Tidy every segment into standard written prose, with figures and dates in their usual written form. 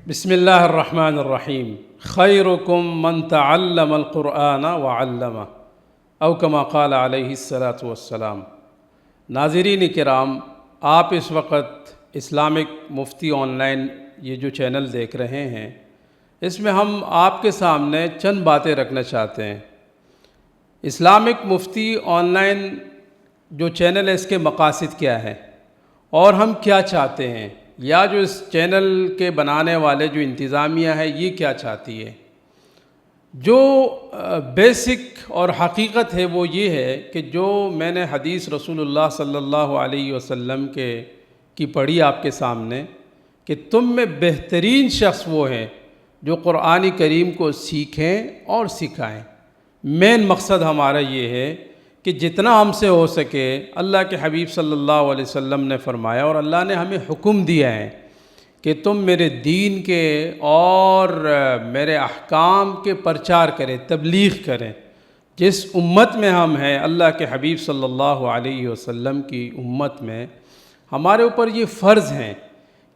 بسم اللہ الرحمن الرحیم خیرکم من تعلم القرآن وعلمہ او کما قال علیہ الصلاۃ والسلام۔ ناظرین کرام، آپ اس وقت اسلامک مفتی آن لائن یہ جو چینل دیکھ رہے ہیں، اس میں ہم آپ کے سامنے چند باتیں رکھنا چاہتے ہیں۔ اسلامک مفتی آن لائن جو چینل ہے، اس کے مقاصد کیا ہے اور ہم کیا چاہتے ہیں، یا جو اس چینل کے بنانے والے جو انتظامیہ ہے یہ کیا چاہتی ہے۔ جو بیسک اور حقیقت ہے وہ یہ ہے کہ جو میں نے حدیث رسول اللہ صلی اللہ علیہ وسلم کی پڑھی آپ کے سامنے، کہ تم میں بہترین شخص وہ ہیں جو قرآن کریم کو سیکھیں اور سکھائیں۔ مین مقصد ہمارا یہ ہے کہ جتنا ہم سے ہو سکے، اللہ کے حبیب صلی اللہ علیہ وسلم نے فرمایا اور اللہ نے ہمیں حکم دیا ہے کہ تم میرے دین کے اور میرے احکام کے پرچار کریں، تبلیغ کریں۔ جس امت میں ہم ہیں، اللہ کے حبیب صلی اللہ علیہ وسلم کی امت میں، ہمارے اوپر یہ فرض ہے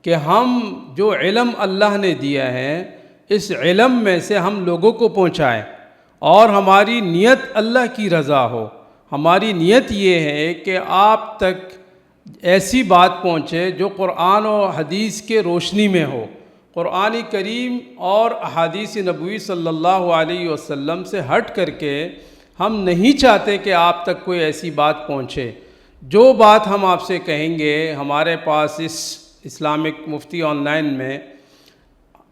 کہ ہم جو علم اللہ نے دیا ہے، اس علم میں سے ہم لوگوں کو پہنچائیں اور ہماری نیت اللہ کی رضا ہو۔ ہماری نیت یہ ہے کہ آپ تک ایسی بات پہنچے جو قرآن و حدیث کے روشنی میں ہو۔ قرآن کریم اور احادیث نبوی صلی اللہ علیہ وسلم سے ہٹ کر کے ہم نہیں چاہتے کہ آپ تک کوئی ایسی بات پہنچے۔ جو بات ہم آپ سے کہیں گے، ہمارے پاس اس اسلامک مفتی آن لائن میں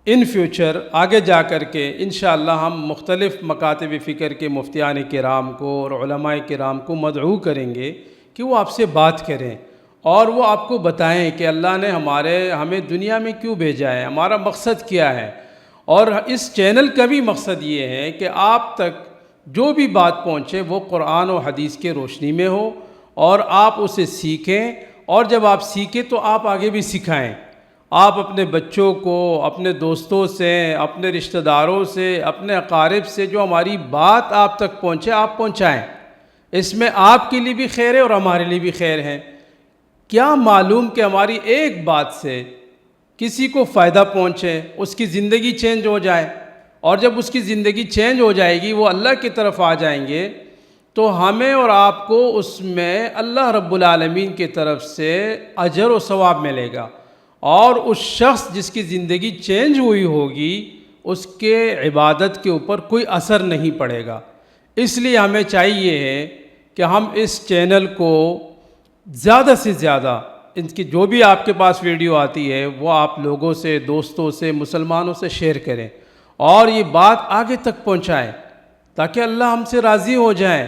ان فیوچر آگے جا کر کے انشاءاللہ ہم مختلف مکاتب فکر کے مفتیان کرام کو اور علماء کرام کو مدعو کریں گے کہ وہ آپ سے بات کریں اور وہ آپ کو بتائیں کہ اللہ نے ہمیں دنیا میں کیوں بھیجا ہے، ہمارا مقصد کیا ہے۔ اور اس چینل کا بھی مقصد یہ ہے کہ آپ تک جو بھی بات پہنچے وہ قرآن و حدیث کے روشنی میں ہو اور آپ اسے سیکھیں، اور جب آپ سیکھیں تو آپ آگے بھی سکھائیں۔ آپ اپنے بچوں کو، اپنے دوستوں سے، اپنے رشتہ داروں سے، اپنے اقارب سے جو ہماری بات آپ تک پہنچے، آپ پہنچائیں۔ اس میں آپ کے لیے بھی خیر ہے اور ہمارے لیے بھی خیر ہے۔ کیا معلوم کہ ہماری ایک بات سے کسی کو فائدہ پہنچے، اس کی زندگی چینج ہو جائے، اور جب اس کی زندگی چینج ہو جائے گی، وہ اللہ کی طرف آ جائیں گے، تو ہمیں اور آپ کو اس میں اللہ رب العالمین کی طرف سے اجر و ثواب ملے گا، اور اس شخص جس کی زندگی چینج ہوئی ہوگی، اس کے عبادت کے اوپر کوئی اثر نہیں پڑے گا۔ اس لیے ہمیں چاہیے ہے کہ ہم اس چینل کو زیادہ سے زیادہ، ان کی جو بھی آپ کے پاس ویڈیو آتی ہے وہ آپ لوگوں سے، دوستوں سے، مسلمانوں سے شیئر کریں اور یہ بات آگے تک پہنچائیں تاکہ اللہ ہم سے راضی ہو جائیں۔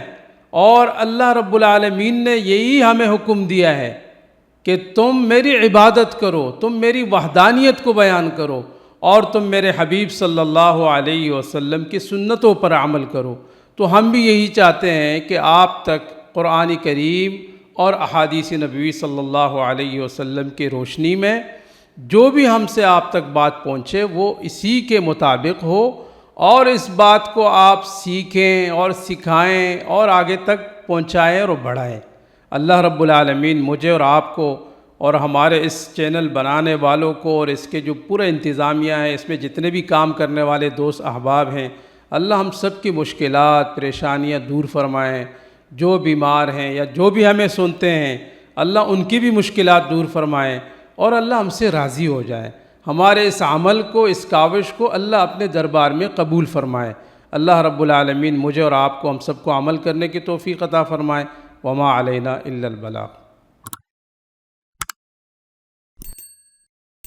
اور اللہ رب العالمین نے یہی ہمیں حکم دیا ہے کہ تم میری عبادت کرو، تم میری وحدانیت کو بیان کرو، اور تم میرے حبیب صلی اللہ علیہ وسلم کی سنتوں پر عمل کرو۔ تو ہم بھی یہی چاہتے ہیں کہ آپ تک قرآن کریم اور احادیث نبوی صلی اللہ علیہ وسلم کی روشنی میں جو بھی ہم سے آپ تک بات پہنچے وہ اسی کے مطابق ہو، اور اس بات کو آپ سیکھیں اور سکھائیں اور آگے تک پہنچائیں اور بڑھائیں۔ اللہ رب العالمین مجھے اور آپ کو اور ہمارے اس چینل بنانے والوں کو اور اس کے جو پورا انتظامیہ ہے، اس میں جتنے بھی کام کرنے والے دوست احباب ہیں، اللہ ہم سب کی مشکلات، پریشانیاں دور فرمائیں۔ جو بیمار ہیں یا جو بھی ہمیں سنتے ہیں، اللہ ان کی بھی مشکلات دور فرمائیں اور اللہ ہم سے راضی ہو جائے۔ ہمارے اس عمل کو، اس کاوش کو اللہ اپنے دربار میں قبول فرمائے۔ اللہ رب العالمین مجھے اور آپ کو، ہم سب کو عمل کرنے کی توفیق عطا فرمائے۔ وما علینا الا البلاغ۔